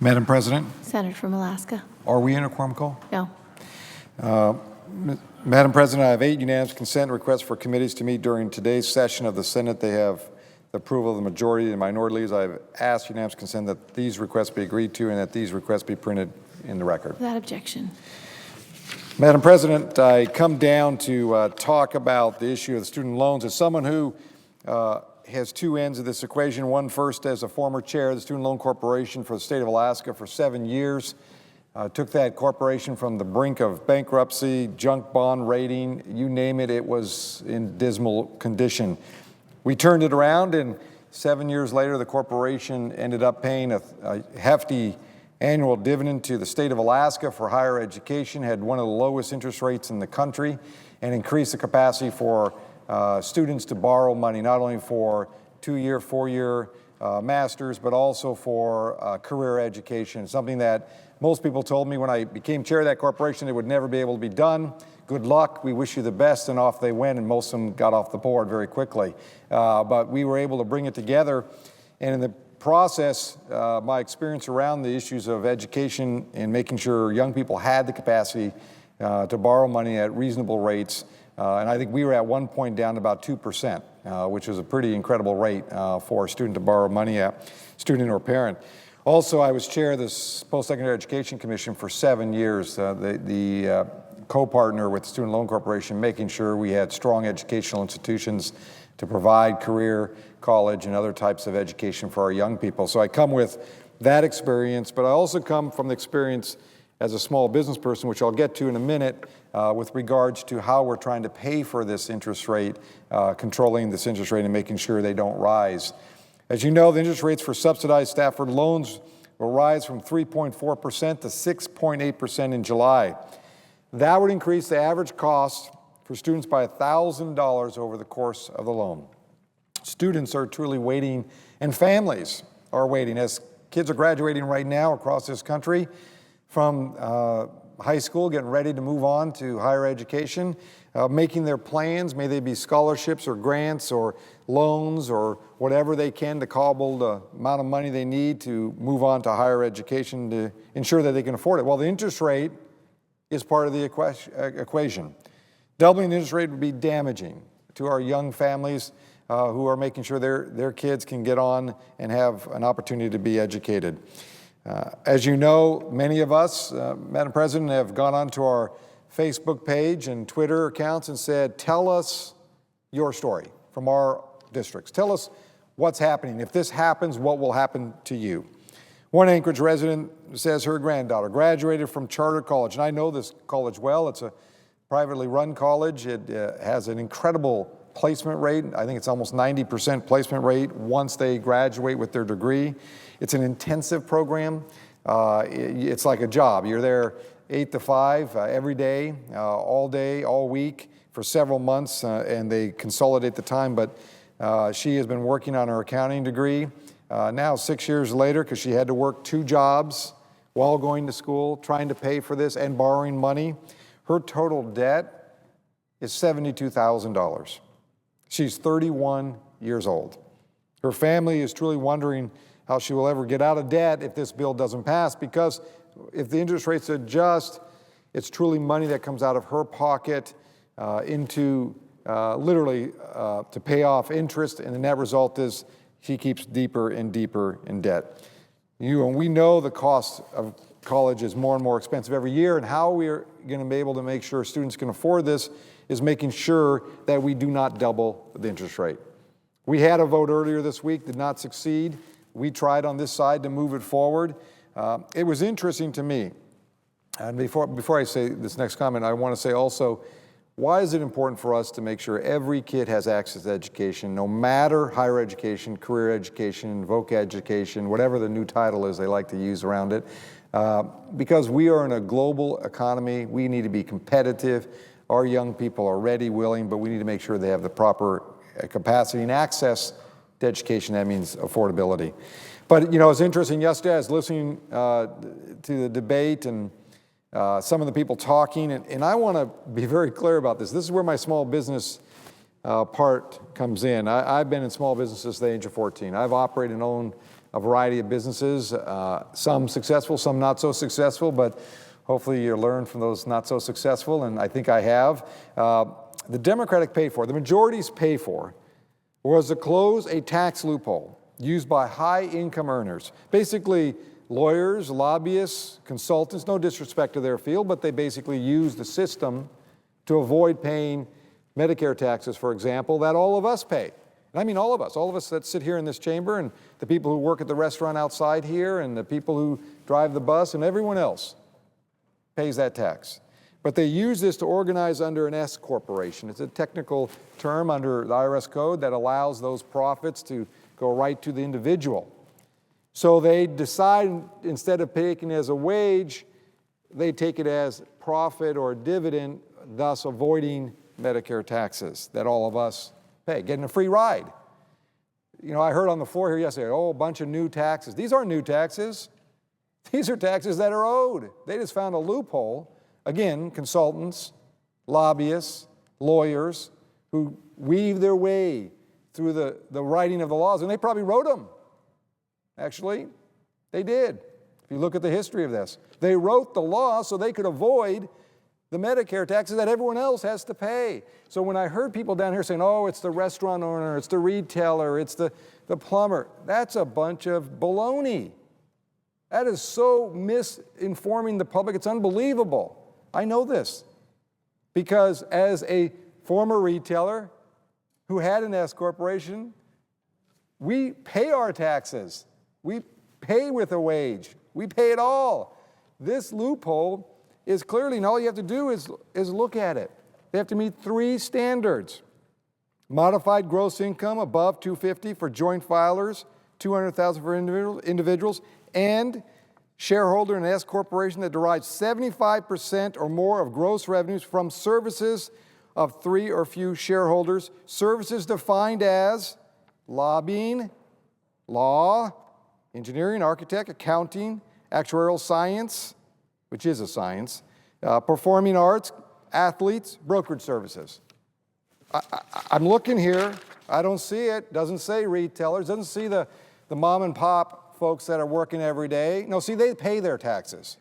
Madam President, Senator from Alaska. are we in a quorum call? No. Madam President, I have 8 unanimous consent requests for committees to meet during today's session of the Senate. They have the approval of the majority and minority leaders. I have asked unanimous consent that these requests be agreed to and that these requests be printed in the record. Without objection. Madam President, I come down to talk about the issue of the student loans. As someone who has 2 ends of this equation, one first as a former chair of the Student Loan Corporation for the state of Alaska for 7 years, took that corporation from the brink of bankruptcy, junk bond rating, you name it, it was in dismal condition. We turned it around, and 7 years later, the corporation ended up paying a hefty annual dividend to the state of Alaska for higher education, had one of the lowest interest rates in the country, and increased the capacity for students to borrow money, not only for 2-year, 4-year masters, but also for career education, something that most people told me when I became chair of that corporation it would never be able to be done. Good luck, we wish you the best, and off they went, and most of them got off the board very quickly. But we were able to bring it together, and in the process, my experience around the issues of education and making sure young people had the capacity to borrow money at reasonable rates, and I think we were at one point down to about 2%, which was a pretty incredible rate for a student to borrow money at, student or parent. Also, I was chair of the Post-Secondary Education Commission for 7 years, the co-partner with the Student Loan Corporation, making sure we had strong educational institutions to provide career, college, and other types of education for our young people. So I come with that experience, but I also come from the experience as a small business person, which I'll get to in a minute, with regards to how we're trying to pay for this interest rate, controlling this interest rate and making sure they don't rise. As you know, the interest rates for subsidized Stafford loans will rise from 3.4% to 6.8% in July. That would increase the average cost for students by $1,000 over the course of the loan. Students are truly waiting, and families are waiting, as kids are graduating right now across this country from high school, getting ready to move on to higher education, making their plans, may they be scholarships or grants or loans or whatever they can to cobble the amount of money they need to move on to higher education to ensure that they can afford it. Well, the interest rate is part of the equation. Doubling the interest rate would be damaging to our young families who are making sure their kids can get on and have an opportunity to be educated. As you know, many of us, Madam President, have gone onto our Facebook page and Twitter accounts and said, tell us your story from our districts. Tell us what's happening. If this happens, what will happen to you? One Anchorage resident says her granddaughter graduated from charter college, and I know this college well. It's a privately run college. It has an incredible placement rate. I think it's almost 90% placement rate once they graduate with their degree. It's an intensive program. It's like a job. You're there 8 to 5 every day, all week for several months, and they consolidate the time. But she has been working on her accounting degree now 6 years later, because she had to work 2 jobs while going to school, trying to pay for this and borrowing money. Her total debt is $72,000. She's 31 years old. Her family is truly wondering how she will ever get out of debt if this bill doesn't pass, because if the interest rates adjust, it's truly money that comes out of her pocket into literally to pay off interest, and the net result is she keeps deeper and deeper in debt. And we know the cost of college is more and more expensive every year, and how we are going to be able to make sure students can afford this is making sure that we do not double the interest rate. We had a vote earlier this week, did not succeed. We tried on this side to move it forward. It was interesting to me, and before I say this next comment, I want to say also, why is it important for us to make sure every kid has access to education, no matter higher education, career education, voc education, whatever the new title is they like to use around it? Because we are in a global economy, we need to be competitive. Our young people are ready, willing, but we need to make sure they have the proper capacity and access to education. That means affordability. But, you know, it's interesting. Yesterday I was listening to the debate and some of the people talking, and I want to be very clear about this. This is where my small business part comes in. I've been in small business since the age of 14. I've operated and owned a variety of businesses, some successful, some not so successful, but hopefully you learn from those not so successful, and I think I have. The Democratic pay for, the majority's pay for, was to close a tax loophole used by high-income earners. Basically, lawyers, lobbyists, consultants, no disrespect to their field, but they basically use the system to avoid paying Medicare taxes, for example, that all of us pay. And I mean all of us that sit here in this chamber, and the people who work at the restaurant outside here, and the people who drive the bus, and everyone else pays that tax. But they use this to organize under an S corporation. It's a technical term under the IRS code that allows those profits to go right to the individual. So they decide, instead of taking it as a wage, they take it as profit or dividend, thus avoiding Medicare taxes that all of us pay, getting a free ride. You know, I heard on the floor here yesterday, oh, a bunch of new taxes. These aren't new taxes. These are taxes that are owed. They just found a loophole. Again, consultants, lobbyists, lawyers who weave their way through the writing of the laws, and they probably wrote them. Actually, they did. If you look at the history of this, they wrote the law so they could avoid the Medicare taxes that everyone else has to pay. So when I heard people down here saying, oh, it's the restaurant owner, it's the retailer, it's the plumber, that's a bunch of baloney. That is so misinforming the public, it's unbelievable. I know this because as a former retailer who had an S corporation, we pay our taxes. We pay with a wage. We pay it all. This loophole is clearly, and all you have to do is look at it. They have to meet 3 standards. Modified gross income above $250,000 for joint filers, $200,000 for individuals, and shareholder in an S corporation that derives 75% or more of gross revenues from services of 3 or few shareholders. Services defined as lobbying, law, engineering, architect, accounting, actuarial science, which is a science, performing arts, athletes, brokerage services. I'm looking here. I don't see it. Doesn't say retailers. Doesn't see the mom and pop folks that are working every day. No, see, they pay their taxes.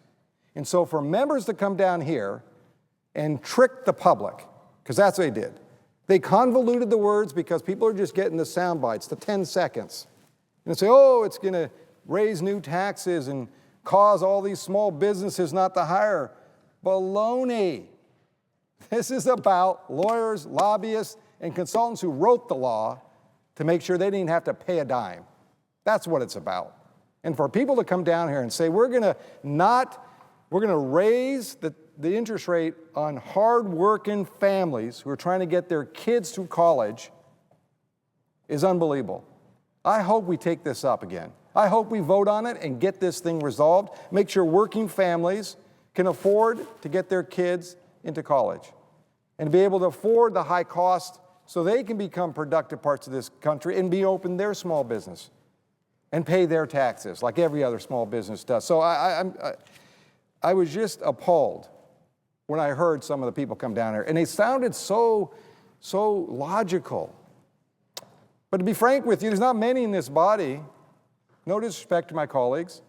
And so for members to come down here and trick the public, because that's what they did. They convoluted the words because people are just getting the sound bites, the 10 seconds. And say, oh, it's going to raise new taxes and cause all these small businesses not to hire. Baloney. This is about lawyers, lobbyists, and consultants who wrote the law to make sure they didn't have to pay a dime. That's what it's about. And for people to come down here and say, we're going to raise the interest rate on hard-working families who are trying to get their kids through college is unbelievable. I hope we take this up again. I hope we vote on it and get this thing resolved. Make sure working families can afford to get their kids into college and be able to afford the high cost so they can become productive parts of this country and be open their small business and pay their taxes like every other small business does. So I was just appalled when I heard some of the people come down here, and they sounded so logical. But to be frank with you, there's not many in this body, no disrespect to my colleagues,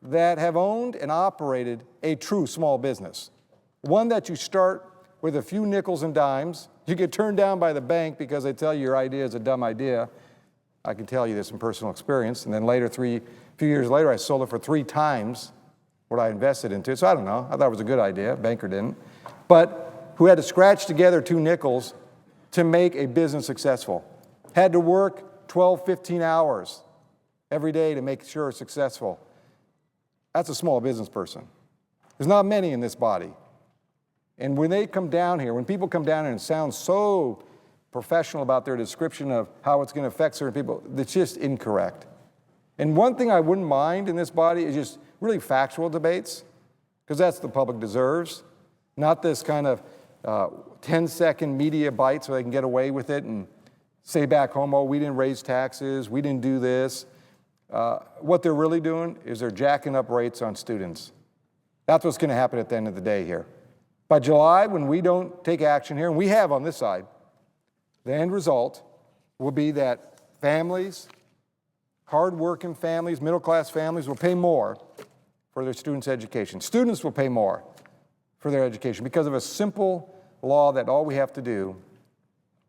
that have owned and operated a true small business. One that you start with a few nickels and dimes. You get turned down by the bank because they tell you your idea is a dumb idea. I can tell you this from personal experience. And then later, a few years later, I sold it for 3 times what I invested into it. So I don't know. I thought it was a good idea. Banker didn't. But who had to scratch together 2 nickels to make a business successful. Had to work 12, 15 hours every day to make sure it's successful. That's a small business person. There's not many in this body. And when they come down here, when people come down here and sound so professional about their description of how it's going to affect certain people, it's just incorrect. And one thing I wouldn't mind in this body is just really factual debates, because that's what the public deserves, not this kind of 10-second media bite so they can get away with it and say back home, oh, we didn't raise taxes, we didn't do this. What they're really doing is they're jacking up rates on students. That's what's going to happen at the end of the day here. By July, when we don't take action here, and we have on this side, the end result will be that families hard-working families, middle-class families will pay more for their students' education. Students will pay more for their education because of a simple law that all we have to do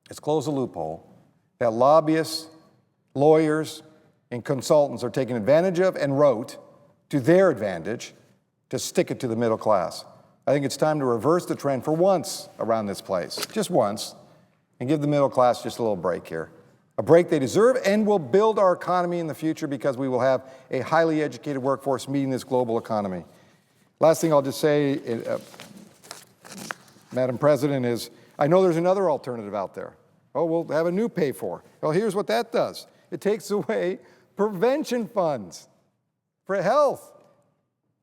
is close a loophole that lobbyists, lawyers, and consultants are taking advantage of and wrote to their advantage to stick it to the middle class. I think it's time to reverse the trend for once around this place, just once, and give the middle class just a little break here. A break they deserve and will build our economy in the future because we will have a highly educated workforce meeting this global economy. Last thing I'll just say, Madam President, is I know there's another alternative out there. Oh, we'll have a new pay for. Well, here's what that does. It takes away prevention funds for health.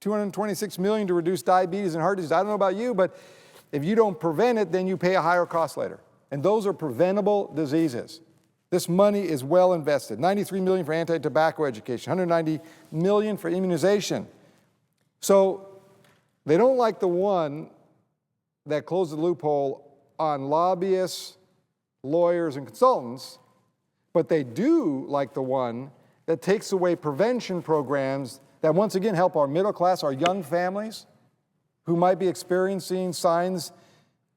$226 million to reduce diabetes and heart disease. I don't know about you, but if you don't prevent it, then you pay a higher cost later. And those are preventable diseases. This money is well invested. $93 million for anti-tobacco education, $190 million for immunization. So they don't like the one that closed the loophole on lobbyists, lawyers, and consultants, but they do like the one that takes away prevention programs that once again help our middle class, our young families who might be experiencing signs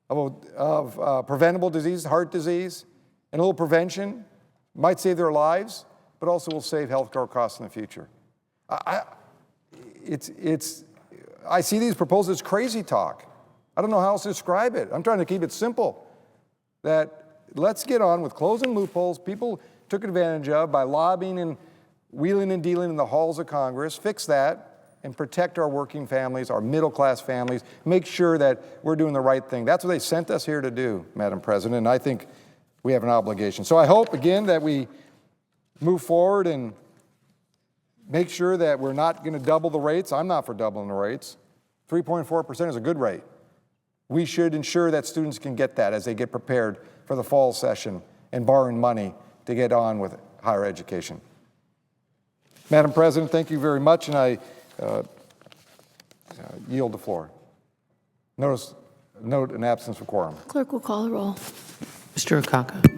of preventable disease, heart disease, and a little prevention might save their lives, but also will save healthcare costs in the future. I see these proposals as crazy talk. I don't know how else to describe it. I'm trying to keep it simple. That let's get on with closing loopholes people took advantage of by lobbying and wheeling and dealing in the halls of Congress. Fix that and protect our working families, our middle-class families. Make sure that we're doing the right thing. That's what they sent us here to do, Madam President, and I think we have an obligation. So I hope, again, that we move forward and make sure that we're not going to double the rates. I'm not for doubling the rates. 3.4% is a good rate. We should ensure that students can get that as they get prepared for the fall session and borrowing money to get on with higher education. Madam President, thank you very much, and I yield the floor. Note an absence of quorum. Clerk will call the roll. Mr. Akaka.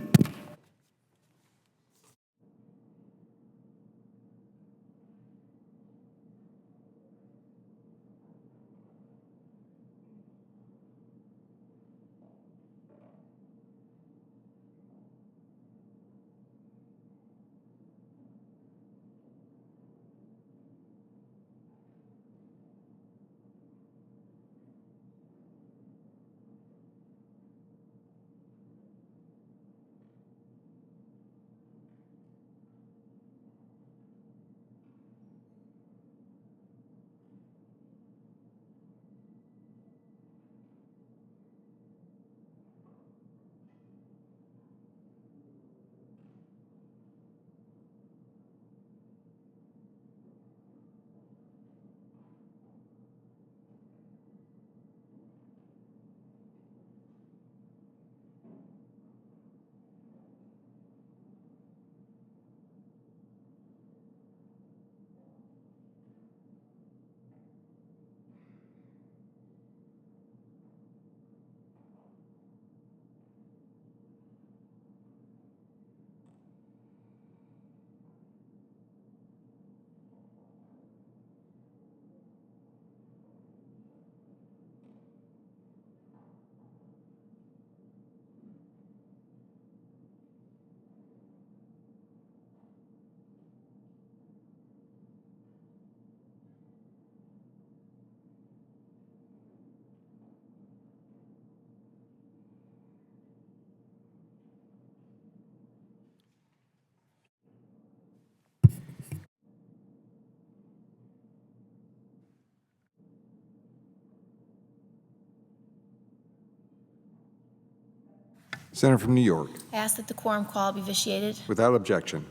Senator from New York, I ask that the quorum call be vitiated. without objection.